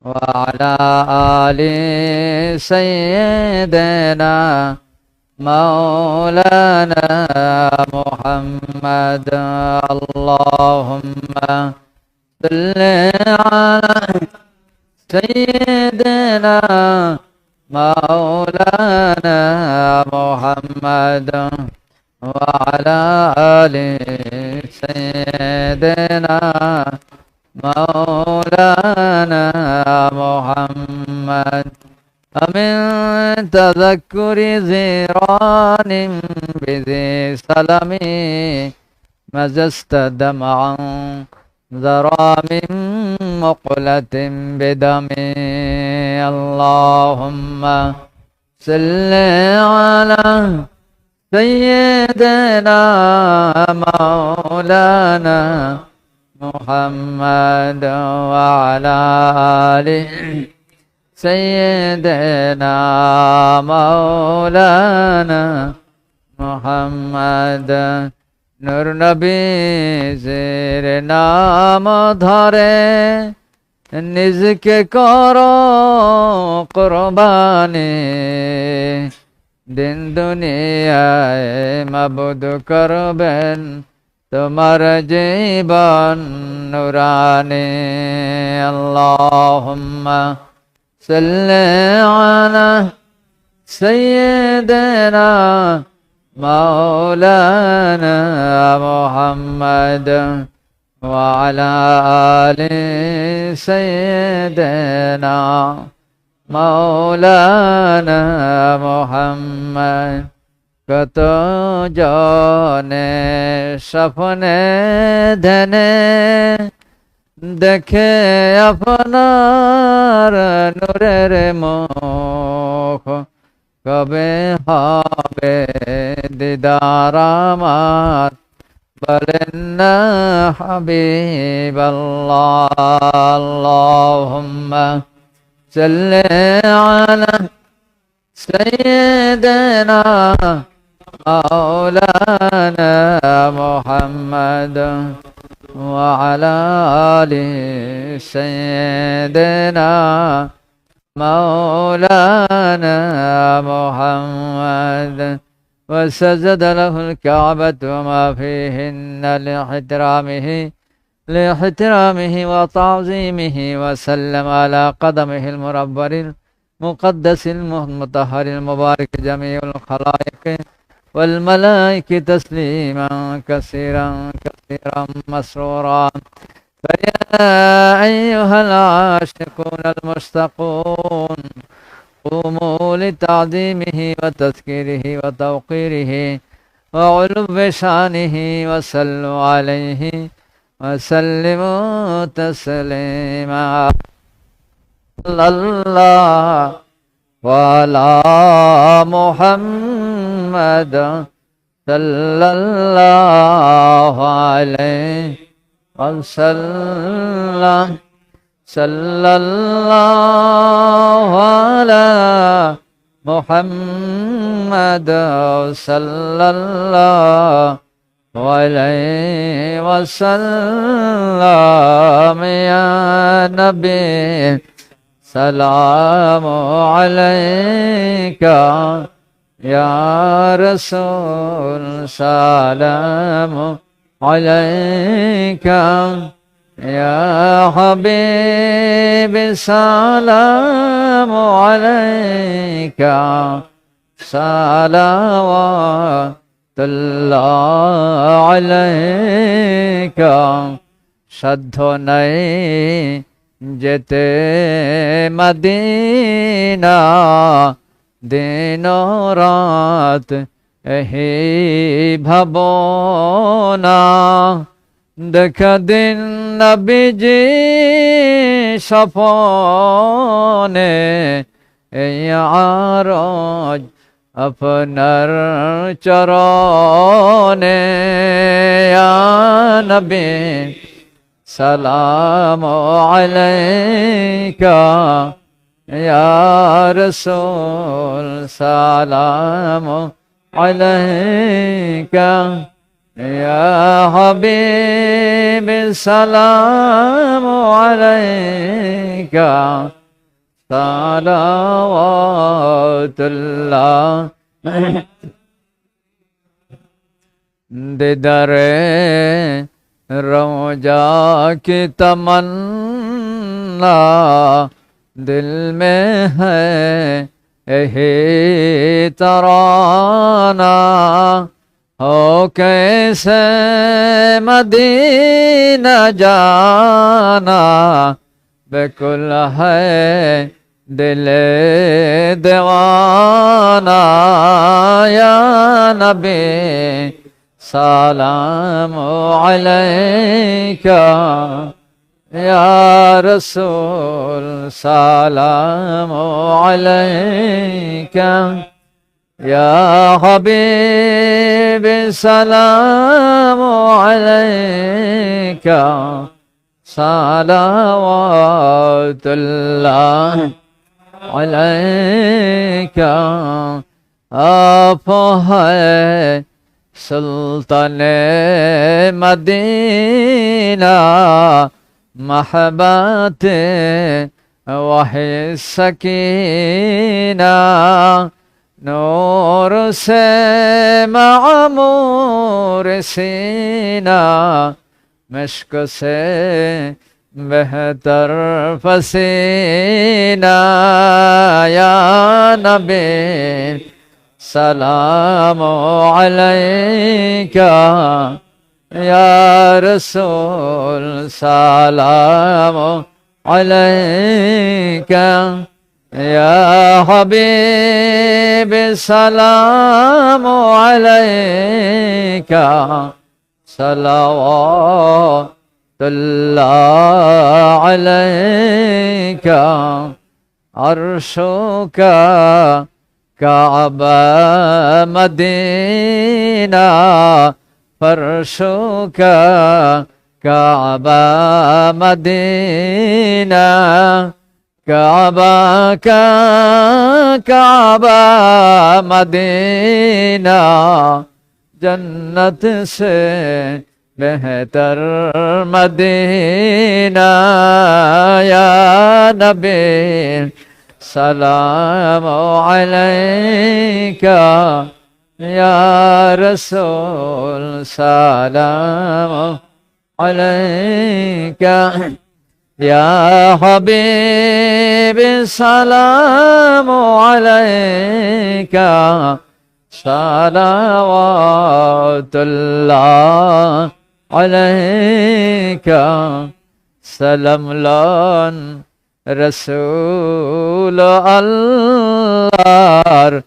وعلى آل سيدنا مولانا محمد. اللهم صل على سيدنا مولانا محمد وعلى آل سيدنا مولانا محمد. أمن تذكر زيران بذي سلم مزجت دمعا ذرى من مقلة بدمي. اللهم صل على سيدنا مولانا محمد وعلى آله سيدنا مولانا محمد। নূর নবীর নাম ধরে নিজকে করো কুরবানি, দিন দুনিয়ায় মাবুদ করবেন তোমার জীবন নুরানি। আল্লাহুম্মা সাল্লি আলা সাইয়্যিদিনা মাওলানা মুহাম্মদ ওয়া আলা আলি সাইয়্যিদিনা মাওলানা মুহাম্মদ। কত জনে স্বপ্নে ধ্যানে দেখে আপনার নূরের মুখ, কবে হবে দিদার আমার বলেন না হাবিবাল্লাহ। আল্লাহুম্মা সাল্লি আলা سيدنا مولانا محمد وعلى آل سيدنا مولانا محمد. وسجد له الكعبة وما فيهن لاحترامه وتعظيمه، وسلم على قدمه المربر مقدس المطهر المبارك جميع الخلائق والملائكة تسليما كثيرا كثيرا مسرورا. فيا أيها العاشقون المشتاقون قوموا لتعظيمه وتذكيره وتوقيره وعلو شانه، وصلوا عليه وسلموا تسليما. الله وعلى محمد صلى الله عليه وسلم. صلى الله على محمد صلى الله عليه وسلم. يا نبي سلام عليك، يا رسول سلام عليك، يا حبيب سلام عليك، صلوات الله عليك. সাধ্য নাই যেতে মদিনা, দিন রাত এহি ভাবনা। দেখা দিন নবীজি স্বপনে, এই আরজ আপনার চরণে। ইয়া নবী সালাম আলাইকা, ইয়া রাসূল সালাম আলাইকা, يا حبيب السلام عليك صلوات الله दीदार रोजा की तमन्ना दिल में है यही तराना हो कैसे मदीना जाना बिल्कुल है दिल दीवाना या नबी सलाम अलैका या रसूल सलाम अलैका या हबीब सलाम अलैका सलावतुल्लाह अलैका आप है सुल्तान मदीना महबत वही सकीना नूर से मामूर सीना मश्क से बेहतर पसीना या नबी सलाम अलैका या रसूल सलाम अलैका या हबीब सलाम अलैका सलावतुल्लाह अलैका अर्शो का काबा मदीना फर्शो का काबा मदीना काबा का काबा मदीना जन्नत से बेहतर मदीना या नबी सलाम अलैका या रसूल सलाम अलैका या हबीब सलाम अलैका सलावतुल्लाह अलैका सलाम लन रसूल अल्लाह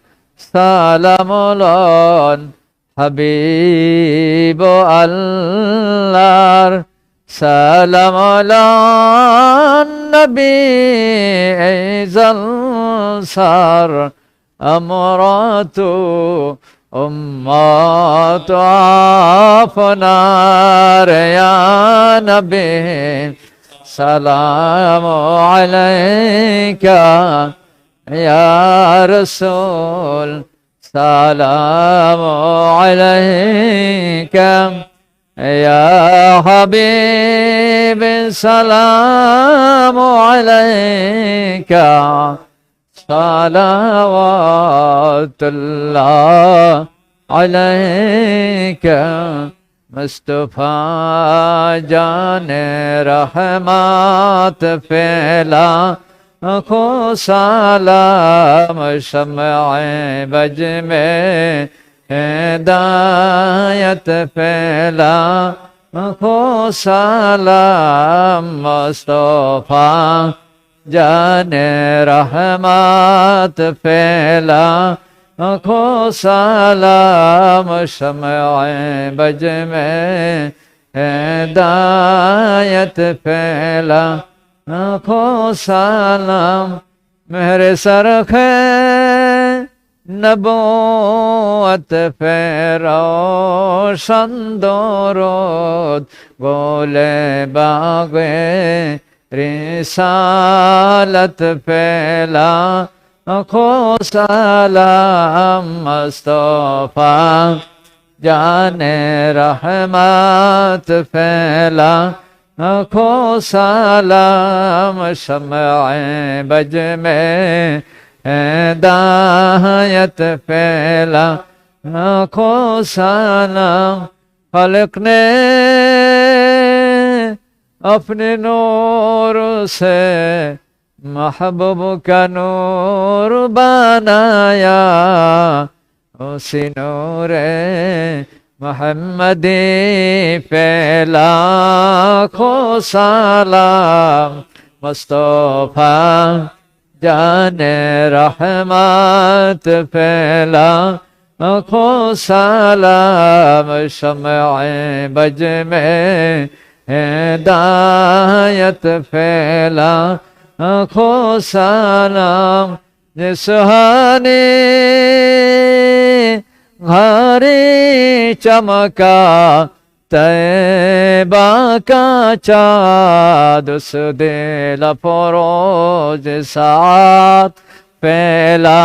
सलाम लन हबीब अल्लाह सलाम लन नबी ज़ल्सार अमरातु उम्मत आपनार या नबी सलाम अलैका या रसूल सलाम अलैका या हबीब सलाम अलैका सलावतुल्लाह अलैका मुस्तफा जाने रहमत फैला खो सलाम शम्अ बज में हिदायत फैला खो सलाम मुस्तफा जाने रहमत फैला खो सलाम शम्अ बज में हिदायत फैला खो सलाम मेरे सरखे नबूवत पे रोशन दोरोद गोले बागे रिसालत फैला खो सलाम मुस्तफा जाने रहमत फैला आँखो सलाम शम्अ बज में हिदायत फैला आँखो सलाम खल्क ने अपने नूर से महबूब का नूर बनाया उसी नूर मोहम्मदी फैला खो सलाम मुस्तफा जाने रहमत फैला खो सलाम शम्अ बज में हिदायत फैला खो सलाम सुहाने घरे चमका तैबा का चाँद उस दिल फरोज साथ फैला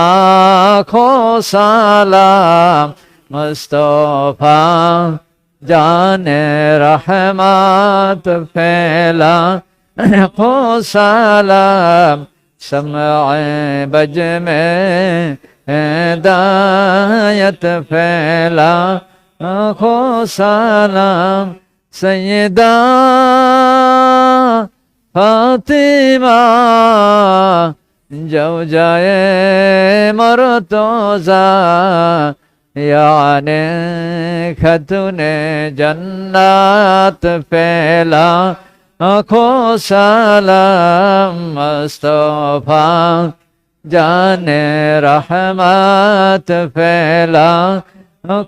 खो सलाम मुस्तफा जाने रहमत फैला खो सलाम शम्अ बज में हिदायत फैला खो सलाम सैयदा फातिमा ज़ौजाए मर्तज़ा याने खतूने जन्नत फैला खो सलाम मुस्तफा जाने रहमत फैला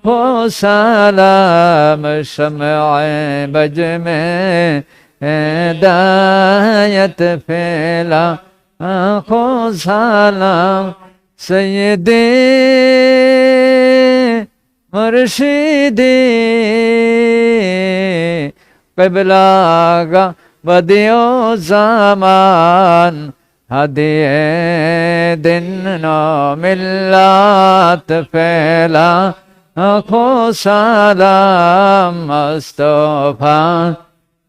खो सलाम शम्अ बज में हिदायत फैला खो सलाम सैयदे मुर्शिदे क़िबला बदियो ज़मान हदिए दिन नो मिल्लत फैला खो सलाम मुस्तफा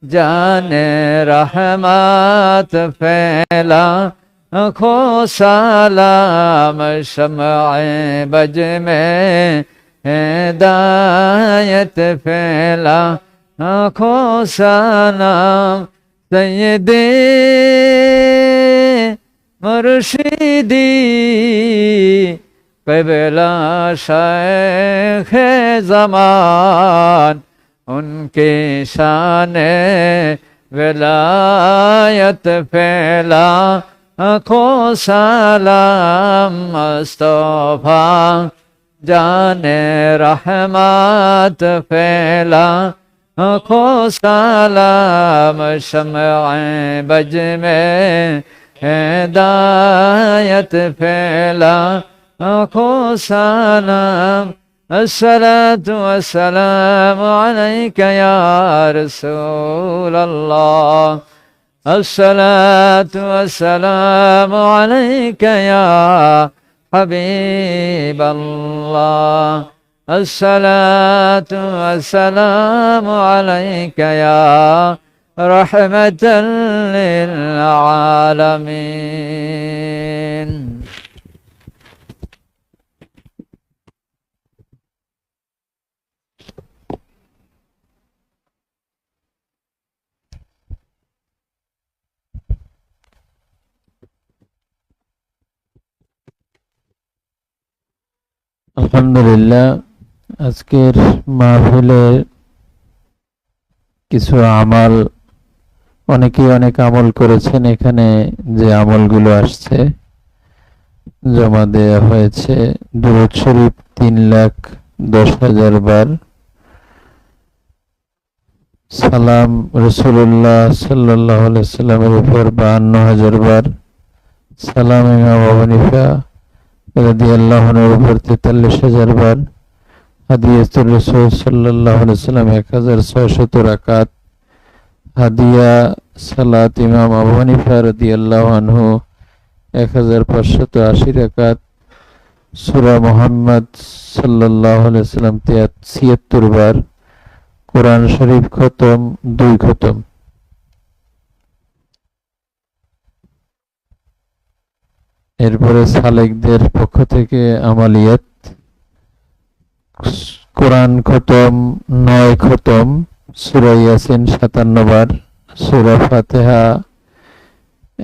जाने रहमत फैला खो सलाम शम्अ बज में हिदायत फैला खो सलाम सैयदे मुर्शिदी क़िबला शेख ज़मान उनके शान विलायत फैला खो सलाम मुस्तफा जाने रहमत फैला खो सलाम शम्अ बज में हिदायत फैला खो सलाम अस्सलातु वस्सलामु अलैका या रसूल अल्लाह अस्सलातु वस्सलामु अलैका या हबीब अल्लाह अस्सलातु वस्सलामु अलैका या रहमतल लिल आलमीन। আলহামদুলিল্লাহ আজকের মাহফিলের কিছু আমল অনেকেই অনেক আমল করেছেন। এখানে যে আমলগুলো আসছে জমা দেয়া হয়েছে দুরূদ শরীফ 3,10,000 বার, সালাম রাসূলুল্লাহ সাল্লাল্লাহু আলাইহি ওয়াসাল্লামের উপর 52,000 বার, সালাম ইমাম আবু হানিফা রাদিয়াল্লাহু আনহুর উপর 43,000 বার, হাদিয়াতুর রাসূল সাল্লাল্লাহু আলাইহি ওয়াসাল্লাম 1,600 রাকাত, হাদিয়া সালাত ইমাম আবু হানিফা রাদিয়াল্লাহু আনহু 1,580 রাকাত, সূরা মুহাম্মদ সাল্লাল্লাহু আলাইহি সাল্লাম 76 বার, কোরআন শরীফ খতম 2 খতম। এরপরে সালেকদের পক্ষ থেকে আমালিয়াত, কোরআন খতম 9 খতম, সূরা ইয়াসিন 57 বার, সূরা ফাতিহা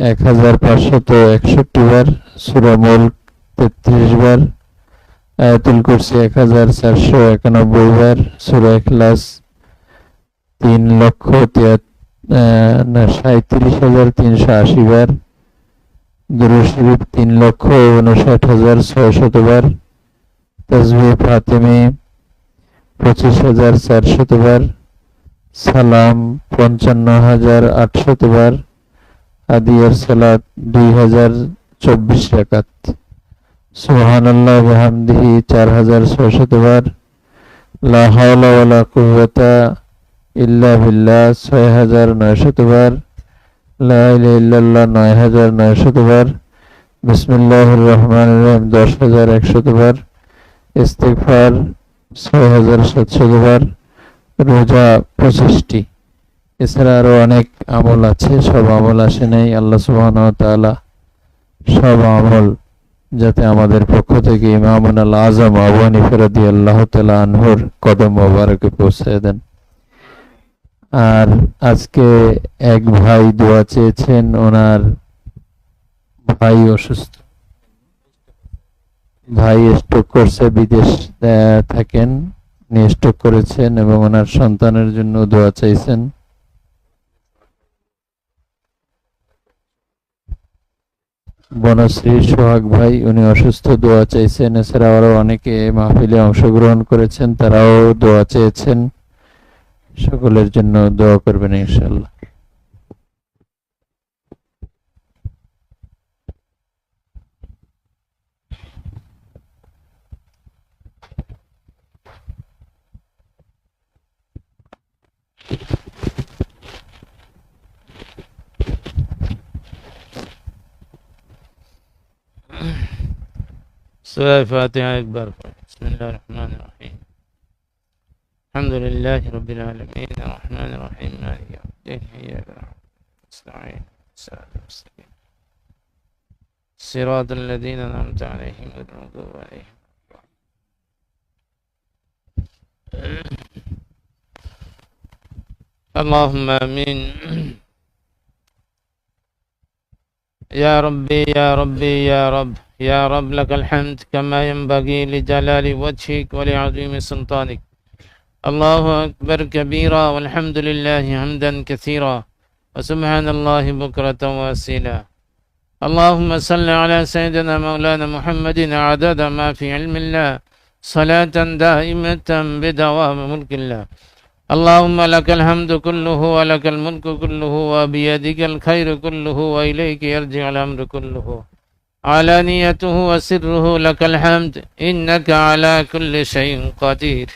1561 বার, সূরা মুলক 33 বার, আয়াতুল কুরসি 1491 বার, সূরা ইখলাস 3,37,380 বার, দুরূদ শরীফ 3,59,600 বার, তাসবিহ ফাতিমি 25,400 বার, সালাম 55,800 বার, হাদিয়ার সালাত 2024 রাকাত, সুবহানাল্লাহ বিহামদিহি 4,600 বার, লা হাওলা ওয়ালা কুওয়াতা ইল্লা বিল্লাহ 6,900 বার, লা ইলাহা ইল্লাল্লাহ 9,900 বার, বিসমিল্লাহির রহমানির রহিম 10,100 বার, ইস্তিগফার 6,700 বার, রোজা 25টি। এছাড়া আরো অনেক আমল আছে, সব আমল আসে নাই। আল্লাহ সুবহানাহু ওয়া তাআলা সব আমল যাতে আমাদের পক্ষ থেকে ইমামুল আযম আবু হানিফা রাদিয়াল্লাহু তাআলা আনহুর কদম মোবারকে পৌঁছে দেন। আর আজকে এক ভাই দোয়া চেয়েছেন, ওনার ভাই অসুস্থ, ভাই স্ট্রোক করছে, বিদেশ থাকেন, উনি স্ট্রোক করেছেন এবং ওনার সন্তানের জন্য দোয়া চাইছেন। বনশ্রী সোহাগ ভাই, উনি অসুস্থ, দোয়া চাইছেন। এছাড়া আরো অনেকে মাহফিলে অংশগ্রহণ করেছেন, তারাও দোয়া চেয়েছেন। সকলের জন্য দোয়া করবেন ইনশাআল্লাহ। سورة الفاتحة أكبر. بسم الله الرحمن الرحيم. الحمد لله رب العالمين الرحمن الرحيم مالك يوم الدين إياك نعبد ونستعين صراط المستقيم صراط الذين أنعمت عليهم غير المغضوب عليهم. اللهم آمين. يا ربي يا ربي يا رب يا رب لك الحمد كما ينبغي لجلال وجهك ولعظيم سلطانك. الله أكبر كبيرا والحمد لله حمدا كثيرا وسبحان الله بكرة وأصيلا. اللهم صل على سيدنا مولانا محمد عدد ما في علم الله صلاة دائمة بدوام ملك الله. اللهم لك الحمد كله ولك الملك كله وبيدك الخير كله وإليك يرجع الأمر كله علانيته وسره لك الحمد إنك على كل شيء قدير.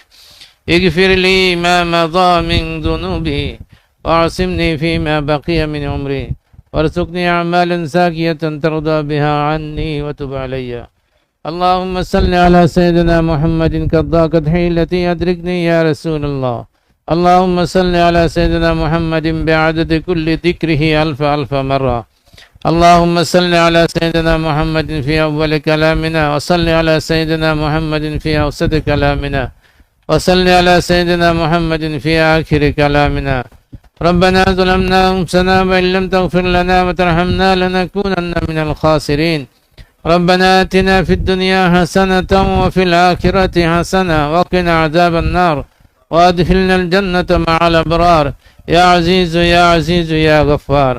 اغفر لي ما مضى من ذنوبي واعصمني فيما بقي من عمري وارزقني أعمالا زاكية ترضى بها عني وتب علي. اللهم صل على سيدنا محمد قد ضاقت حيلتي أدركني يا رسول الله. اللهم صل على سيدنا محمد بعدد كل ذكره ألف مرة. اللهم صل على سيدنا محمد في أول كلامنا وصل على سيدنا محمد في أوسط كلامنا وصل على سيدنا محمد في آخر كلامنا. ربنا ظلمنا أنفسنا وإن لم تغفر لنا وترحمنا لنكونن من الخاسرين. ربنا آتنا في الدنيا حسنة وفي الآخرة حسنة وقنا عذاب النار وأدخلنا الجنة مع الأبرار يا عزيز يا عزيز يا غفار.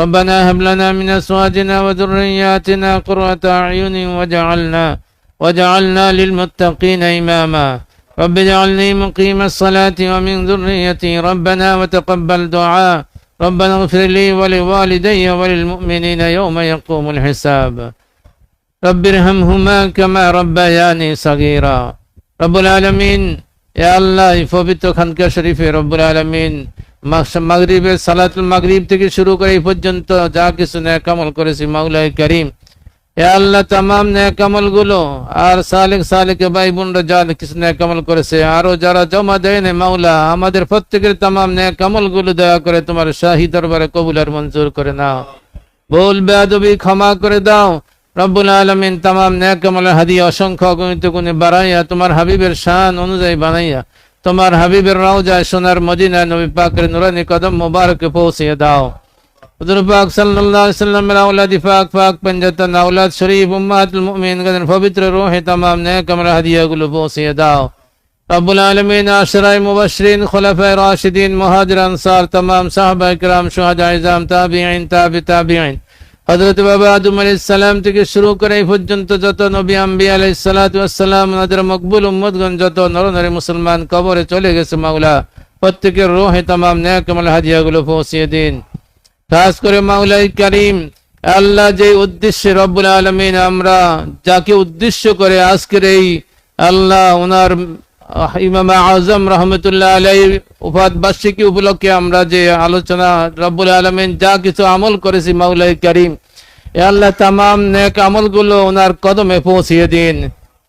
ربنا هب لنا من أزواجنا وذرياتنا قرة أعين وجعلنا للمتقين إماما. رب اجعلني مقيم الصلاة ومن ذريتي ربنا وتقبل دعاء. ربنا اغفر لي ولوالدي وللمؤمنين يوم يقوم الحساب. رب ارحمهما كما ربياني صغيرا. رب العالمين يا الله পবিত্র খানকা শরীফে রব্বুল আলামিন মাগরিবের সালাতুল মাগরিব থেকে শুরু করে এই পর্যন্ত যা কিছু নেক আমল করেছি মাওলাই করিম এ আল্লাহ তামাম নেক আমল গুলো আর সালেক সালেকে ভাই বোনরা যা কিছু নেক আমল করেছে আরো যারা জমা দেয়নি মাওলা আমাদের প্রত্যেকের তামাম নেক আমল গুলো দয়া করে তোমার শাহী দরবারে কবুল আর মঞ্জুর করে নাও। ভুল বেয়াদবি ক্ষমা করে দাও রব্বুল আলামিন। তামাম নেক আমলের হাদিয়া অসংখ্য অগণিত গুণে বাড়াইয়া তোমার হাবিবের শান অনুযায়ী বানাইয়া তোমার হাবিবের রওজায় সোনার মদিনায় নবী পাকের নুরানি কদম মোবারকে পৌঁছিয়ে দাও। হুজুর পাক সাল্লাল্লাহু আলাইহি ওয়াসাল্লামের আওলাদ পাক পাক পঞ্জাতন আওলাদ শরীফ উম্মাতুল মুমিনিনের পবিত্র রূহে তামাম নেক আমলের হাদিয়াগুলো পৌঁছিয়ে দাও রব্বুল আলামিন। আশরায়ে মুবাশশিরিন খুলাফায়ে রাশিদিন মুহাজির আনসার তামাম সাহাবায়ে কেরাম শুহাদায়ে ইজম তাবিঈন তাবিঈন হযরত বাবা আদম আলাইহিস সালাম থেকে শুরু করে এই পর্যন্ত যত নবী আম্বিয়া আলাইহিস সালাতু ওয়াস সালাম ওনাদের মকবুল উম্মতগণ যত নরনারী মুসলমান কবরে চলে গেছে মাওলা প্রত্যেকের রূহে তামাম নেক আমলের হাদিয়াগুলো পৌঁছিয়ে দিন। খাস করে মাওলাই কারীম আল্লাহ যে উদ্দেশ্যে রব্বুল আলামিন আমরা যাকে উদ্দেশ্য করে আজকের এই আল্লাহ ওনার ইমাম আজম রহমতুল্লাহ আলাইহি ওফাত বার্ষিকী উপলক্ষে আমরা যে আলোচনা রব্বুল আলামিন যা কিছু আমল করেছি মাওলাই কারীম এ আল্লাহ তামাম নেক আমলগুলো ওনার কদমে পৌঁছিয়ে দিন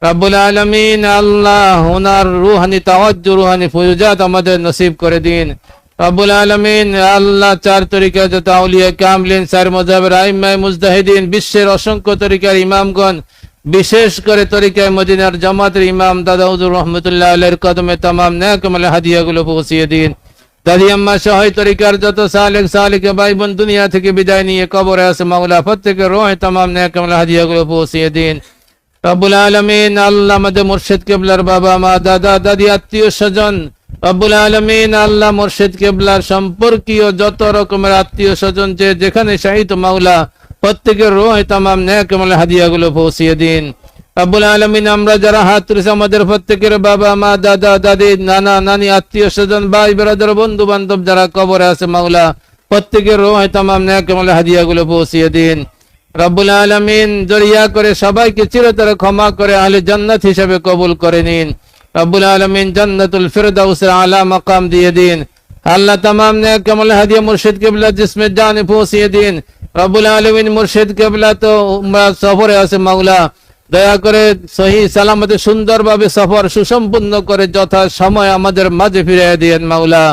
রব্বুল আলামিন। আল্লাহ ওনার রুহানি তাওয়াজ্জু রুহানি ফুয়ুজাত আমাদের নসিব করে দিন রব্বুল আলামিন। আল্লাহ চার তরিকা যত আউলিয়া কামলিন চার মাযহাবের আইম্মায়ে মুজতাহিদিন বিশ্বের অসংখ্য তরিকার ইমামগণ বিশেষ করে তরিকায় মদিনার জামাতের ইমাম দাদা হুজুর রহমতুল্লাহ আলাইহির কদমে তামাম নেক আমলের হাদিয়াগুলো পৌঁছিয়ে দিন। দাদি আম্মা সহ তরিকার যত সালেক সালেকে ভাই বোন দুনিয়া থেকে বিদায় নিয়ে কবরে আছে মাওলা প্রত্যেকের রূহে তামাম নেক আমলের হাদিয়াগুলো পৌঁছিয়ে দিন রব্বুল আলামিন। আল্লাহ আমাদের মুর্শিদ কিবলার বাবা মা দাদা দাদি আত্মীয় স্বজন রব্বুল আলামিন আল্লাহ মুর্শিদ কিবলার সম্পর্কীয় যত রকমের আত্মীয় স্বজন যে যেখানে শাহিদ মাওলা প্রত্যেকের রূহে তামাম নেক আমলের হাদিয়াগুলো পৌঁছিয়ে দিন রব্বুল আলামিন। আমরা যারা হাত তুলেছি আমাদের প্রত্যেকের বাবা মা দাদা দাদি নানা নানি আত্মীয় স্বজন ভাই ব্রাদার বন্ধু বান্ধব যারা কবরে আছে মাওলা প্রত্যেকের রূহে তামাম নেক আমলের হাদিয়াগুলো পৌঁছিয়ে দিন রব্বুল আলামিন। জড়িয়া করে সবাইকে চিরতরে ক্ষমা করে আহলে জান্নাত হিসেবে কবুল করে নিন রব্বুল আলামিন। জান্নাতুল ফিরদাউসের আলা মাকাম দিয়ে দিন আল্লাহ। তামাম নেক আমলের হাদিয়া মুর্শিদ কিবলা জিসমে জানে পৌঁছিয়ে দিন রব্বুল আলামিন। মুর্শিদ কিবলা তো উমরা সফরে আছে মাওলা দয়া করে সহি সালামতে সুন্দরভাবে সফর সুসম্পন্ন করে যথা সময় আমাদের মাঝে ফিরিয়ে দিন মাওলা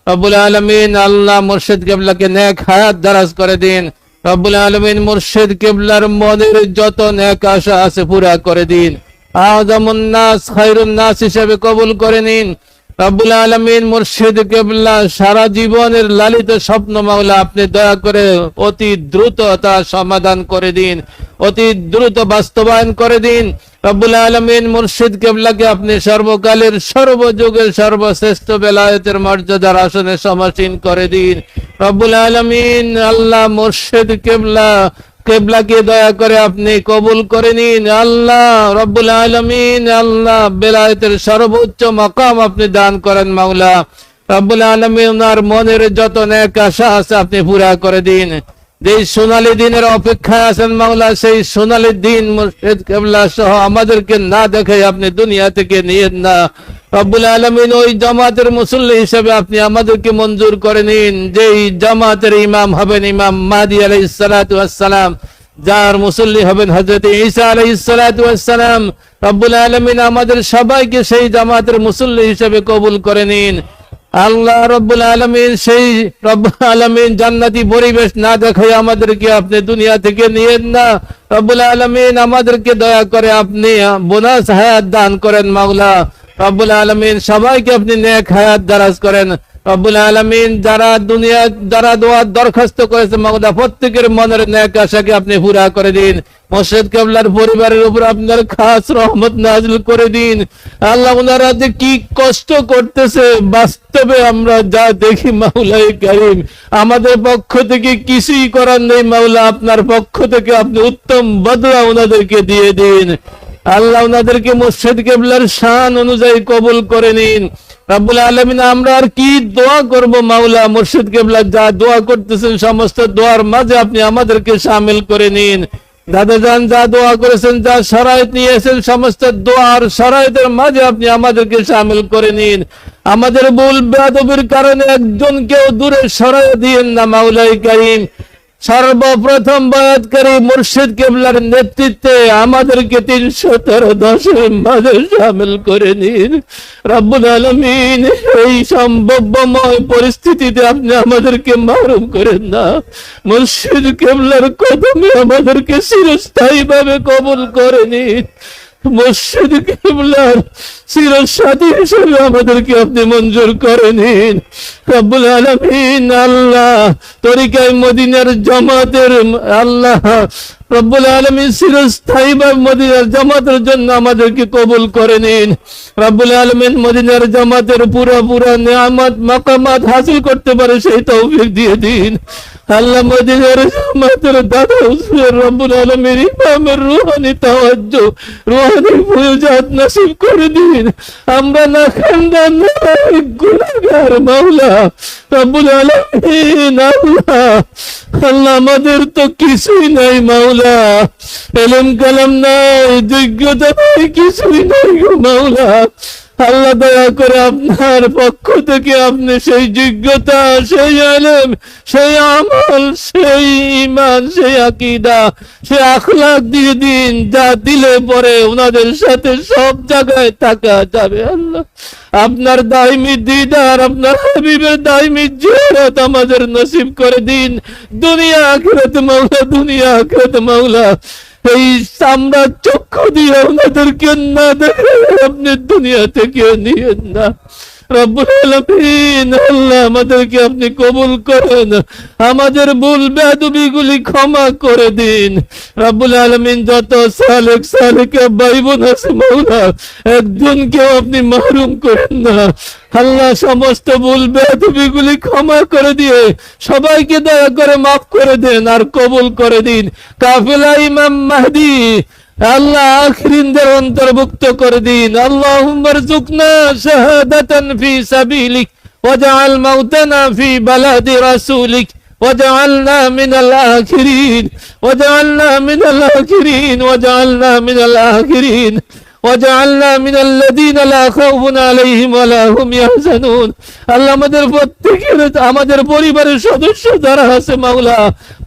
রব্বুল আলামিন। আল্লাহ মুর্শিদ কিবলাকে নেক হায়াত দারাজ করে দিন রব্বুল আলামিন। মুর্শিদ কিবলার মনের যত নেক আশা আছে পুরা করে দিন আযমুন নাস খায়রুন নাস হিসেবে কবুল করে নিন রব্বুল আলামিন। মুর্শিদ কিবলা সারা জীবনের লালিত স্বপ্ন মাওলা আপনি দয়া করে অতি দ্রুত তা সমাধান করে দিন অতি দ্রুত বাস্তবায়ন করে দিন রব্বুল আলামিন। মুর্শিদ কিবলাকে আপনি সর্বকালের সর্বযুগের সর্বশ্রেষ্ঠ বেলায়েতের মর্যাদার আসনে সমাসীন করে দিন রব্বুল আলামিন। আল্লাহ মুর্শিদ কিবলাকে দয়া করে আপনি কবুল করে নিন আল্লাহ রব্বুল আলামিন। আল্লাহ বেলায়েতের সর্বোচ্চ মাকাম আপনি দান করেন মাওলা রব্বুল আলামিন। ওনার মনের যত নেক আশা আছে আপনি পুরা করে দিন। যেই সোনালী দিনের অপেক্ষায় আছেন মাওলা সেই সোনালী দিন মুর্শিদ কিবলা সহ আমাদেরকে না দেখে আপনি দুনিয়া থেকে নিয়েন না রব্বুল আলামিন। ওই জামাতের মুসল্লি হিসেবে আপনি আমাদেরকে মঞ্জুর করে নিন যেই জামাতের ইমাম হবেন ইমাম মাহদী আলাইহিস সালাতু ওয়াস সালাম যার মুসল্লি হবেন হযরত ঈসা আলাইহিস সালাতু ওয়াস সালাম রব্বুল আলামিন। আমাদের সবাইকে সেই জামাতের মুসল্লি হিসেবে কবুল করে নিন আল্লাহ রব্বুল আলামিন। সেই রব্বুল আলামিন জান্নাতি পরিবেশ না দেখে আমাদেরকে আপনি দুনিয়া থেকে নিয়েন না রব্বুল আলামিন। আমাদেরকে দয়া করে আপনি বোনাস হায়াত দান করেন মাওলা রব্বুল আলামিন। সবাইকে আপনি নেক হায়াত দারাজ করেন রব্বুল আলামিন। যারা দোয়ার দরখাস্ত করেছে মাওলা প্রত্যেকের মনের নেক আশাকে আপনি পুরা করে দিন মুর্শিদ কিবলার পরিবারের উপর আপনার খাস রহমত নাযিল করে দিন আল্লাহ। ওনারা যে কি কষ্ট করতেছে বাস্তবে আমরা যা দেখি মাওলাই কারীম আমাদের পক্ষ থেকে কিছুই করার নেই মাওলা আপনার পক্ষ থেকে আপনি উত্তম বদলা ওনাদেরকে দিয়ে দিন আল্লাহ। ওনাদেরকে মুর্শিদ কিবলার শান অনুযায়ী কবুল করে নিন রব্বুল আলামিন। আমরা আর কি দোয়া করব মাওলা মুর্শিদ কিবলা যা দোয়া করতেছেন সমস্ত দোয়ার মাঝে আপনি আমাদেরকে শামিল করে নিন দাদা জান যা দোয়া করেছেন যা শরায়ত নিয়েছেন সমস্ত দোয়ার শরায়তের মাঝে আপনি আমাদেরকে শামিল করে নিন আমাদের ভুল বেয়াদবির কারণে একজন কেউ দূরে সরাই দিয়েন না মাওলাই কারীম সর্বপ্রথম বায়াতকারী মুর্শিদ কিবলার নেতৃত্বে আমাদেরকে 313 মাঝে শামিল করে নিন রব্বুল আলামিন। এই সম্ভাব্যময় পরিস্থিতিতে আপনি আমাদেরকে মাহরুম করেন না। মুর্শিদ কিবলার কদমে আমাদেরকে চিরস্থায়ীভাবে কবুল করে নিন। মুর্শিদ কিবলার চিরসাথী হিসেবে আমাদেরকে আপনি মঞ্জুর করে নিন রব্বুল আলামিন। আল্লাহ তরিকায় মদিনার জামাতের আল্লাহ রব্বুল আলামিন চিরস্থায়ীভাবে মদিনার জামাতের জন্য আমাদেরকে কবুল করে নিন রব্বুল আলামিন। মদিনার জামাতের পুরা নিয়ামত মাকামাত হাসিল করতে পারে সেই তৌফিক দিয়ে দিন আল্লাহ। মদিনার জামাতের দাদা হুজুর রব্বুল আলামিন ইমামের রুহানি তাওয়াজ্জু রুহানি ফুয়ুজাত নসিব করে দিন। আমরা না খানদান গুনাহগার মাওলা রব্বুল আলামিন। আল্লাহ আমাদের তো কিছুই নাই মাওলা, এলম কালাম নাই, যোগ্যতা নাই, কিছুই নাই গো মাওলা। আল্লাহ দয়া করে আপনার পক্ষ থেকে আপনি সেই যোগ্যতা, সেই ইলম, সেই আমল, সেই ঈমান, সেই আকীদা, সেই আখলাক দিয়ে দিন, যা দিলে পরে ওনাদের সাথে সব জায়গায় থাকা যাবে। আল্লাহ আপনার দাইমি দিদার, আপনার হাবিবের দাইমি জিয়ারত আমাদের নসিব করে দিন দুনিয়া আখিরাতে মাওলা, দুনিয়া আখিরাতে মাওলা। এই আমরা চক্ষু দিয়ে ওনাদেরকে না দেখে আপনি দুনিয়া থেকে নিয়েন না রব্বুল আলামিন। আল্লাহ আমাদেরকে আপনি কবুল করেন, আমাদের ভুল বেয়াদবিগুলি ক্ষমা করে দিন রব্বুল আলামিন। যত সালেক সালেকা ভাই বোন আছে মাওলা, একজনকেও আপনি মাহরুম করেন না আল্লাহ। সমস্ত ভুল বেয়াদবিগুলি ক্ষমা করে দিয়ে সবাইকে দয়া করে মাফ করে দেন আর কবুল করে দিন। কাফেলা ইমাম মাহদি আল্লাহ আখিরিনদের অন্তর্ভুক্ত করে দিন। আল্লাহুম্মা রযুকনা শাহাদাতান ফি সাবিলিক ওয়াজআল মাউতানা ফি বালাদি রাসূলিক ওয়াজআলনা মিনাল আখিরিন ওয়াজআলনা মিনাল আখিরিন ওয়াজআলনা মিনাল আখিরিন ওয়াজআলনা মিনাল লাযিনা লা খাউফুন আলাইহিম ওয়া লা হুম ইয়াহজানুন। আল্লাহ আমাদের পরিবারের সদস্য যারা আছে মাওলা,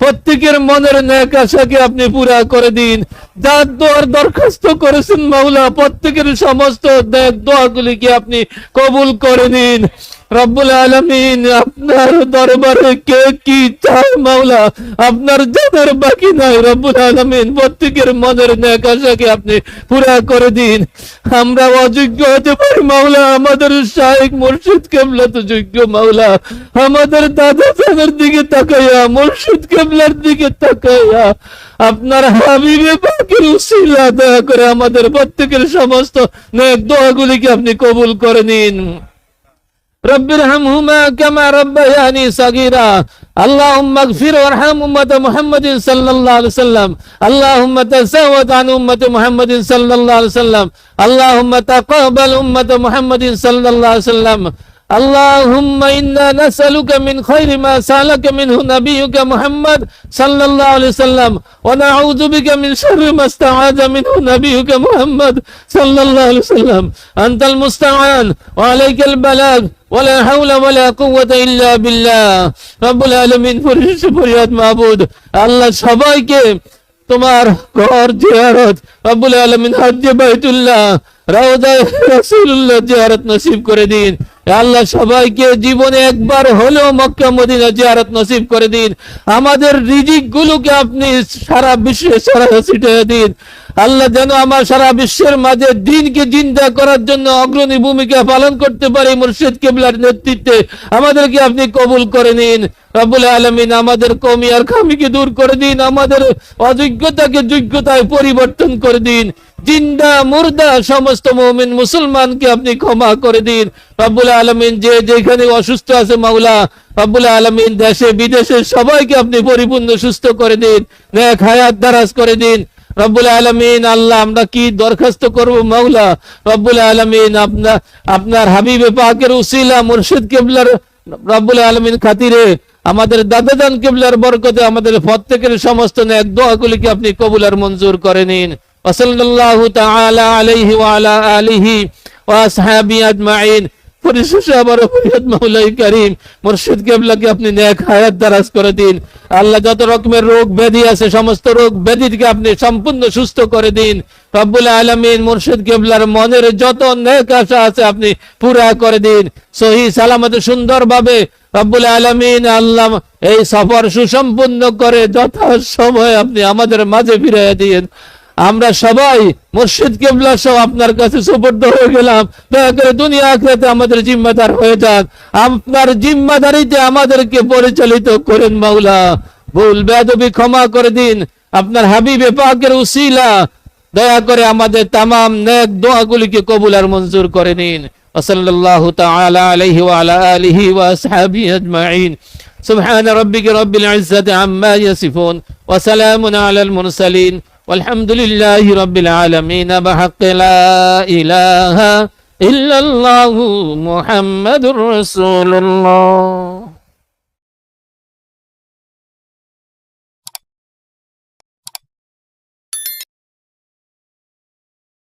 প্রত্যেকের মনের নেক আশাকে আপনি পুরা করে দিন। যার দোয়ার দরখাস্ত করেছেন মাওলা, প্রত্যেকের সমস্ত নেক দোয়াগুলিকে আপনি কবুল করে নিন রব্বুল আলামিন। আপনার দরবারে কে কি চায় মাওলা, আপনার জানার বাকি নাই রব্বুল আলামিন। প্রত্যেকের মনের নেক আশাকে আপনি পুরা করে দিন। আমরা অযোগ্য হতে পারি মাওলা, আমাদের শাইখ মুর্শিদ কিবলা তো যোগ্য মাওলা। আমাদের দাদা জানের দিকে তাকাইয়া, মুর্শিদ কিবলার দিকে তাকাইয়া আপনার হাবিবে পাকের উসিলা দয়া করে আমাদের প্রত্যেকের সমস্ত নেক দোয়াগুলিকে আপনি কবুল করে নিন। رب ارحمهما كما ربياني صغيرا اللهم اغفر وارحم أمة محمد صلى الله عليه وسلم اللهم تزود عن أمة محمد صلى الله عليه وسلم اللهم تقبل أمة محمد صلى الله عليه وسلم اللهم إنا نسألك من خير ما سألك منه نبيك محمد صلى الله عليه وسلم ونعوذ بك من شر ما استعاذ منه نبيك محمد صلى الله عليه وسلم أنت المستعان وعليك البلاغ ولا حول ولا قوة إلا بالله رب العالمين ফরিয়াদ মাবুদ আল্লাহ সবাইকে তোমার ঘর জিয়ারত রব্বুল আলামিন হজ বাইতুল্লাহ রওজা রাসূলুল্লাহ জিয়ারত নসিব করে দিন। আল্লাহ সবাইকে জীবনে একবার হলেও মক্কা মদিনা জিয়ারত নসিব করে দিন। আমাদের রিজিক গুলোকে আপনি সারা বিশ্বে ছড়িয়ে দিন। আল্লাহ যেন আমার সারা বিশ্বের মাঝে দ্বীনকে জিন্দা করার জন্য অগ্রণী ভূমিকা পালন করতে পারে মুর্শিদ কিবলার নেতৃত্বে আমাদেরকে আপনি কবুল করে নিন রব্বুল আলামিন। আমাদের কমি আর খামিকে দূর করে দিন, আমাদের অযোগ্যতাকে যোগ্যতায় পরিবর্তন করে দিন। জিন্দা মুর্দা সমস্ত মুমিন মুসলমানকে আপনি ক্ষমা করে দিন রব্বুল আলামিন। যে যেখানে অসুস্থ আছে মাওলা রব্বুল আলামিন, দেশে বিদেশে সবাইকে আপনি পরিপূর্ণ সুস্থ করে দিন, নেক হায়াত দারাজ করে দিন রব্বুল আলামিন। আল্লাহ আমরা কি দরখাস্ত করব মাওলা রব্বুল আলামিন, আপনার হাবিবে পাকের উসিলা মুর্শিদ কিবলার রব্বুল আলামিন খাতিরে আমাদের দাদাজান কিবলার বরকতে আমাদের প্রত্যেকের সমস্ত নেক দোয়াগুলিকে আপনি কবুল আর মঞ্জুর করে নিন। ওয়া সাল্লাল্লাহু তাআলা আলাইহি ওয়া আলা আলিহি ওয়া আসহাবিহি আজমাইন পরিশেষে আবারও ফরিয়াদ মাওলাই কারীম মুর্শিদ কিবলাকে আপনি নেক হায়াত দারাজ করে দিন। আল্লাহ যত রকমের রোগ ব্যাধি আছে সমস্ত রোগ ব্যাধিকে আপনি সম্পূর্ণ সুস্থ করে দিন। রব্বুল আলামিন মুর্শিদ কিবলার মনের যত নেক আশা আছে আপনি পুরা করে দিন। সহি সালামতে সুন্দরভাবে রব্বুল আলামিন আল্লাহ এই সফর সুসম্পন্ন করে যথা সময় আপনি আমাদের মাঝে ফিরিয়ে দিন। আমরা সবাই মুর্শিদ কিবলা সহ আপনার কাছে সুপর্দ হয়ে গেলাম। দয়া করে দুনিয়া আখিরাতে আমাদের জিম্মাদার হয়ে যান। আপনার জিম্মাদারিতে আমাদেরকে পরিচালিত করেন মাওলা। ভুল বেয়াদবি ক্ষমা করে দিন। আপনার হাবিবে পাকের উসিলা দয়া করে আমাদের তামাম নেক দোয়াগুলিকে কবুল আর মঞ্জুর করে নিন। ওয়াসাল্লাল্লাহু তাআলা আলাইহি ওয়া আলা আলিহি ওয়া আসহাবিহি আজমাইন। সুবহান রাব্বিকা রাব্বিল ইজ্জাতি আম্মা ইয়াসিফুন ওয়া সালামুন আলাল মুরসালিন والحمد لله رب العالمين بحق لا إله إلا الله محمد رسول الله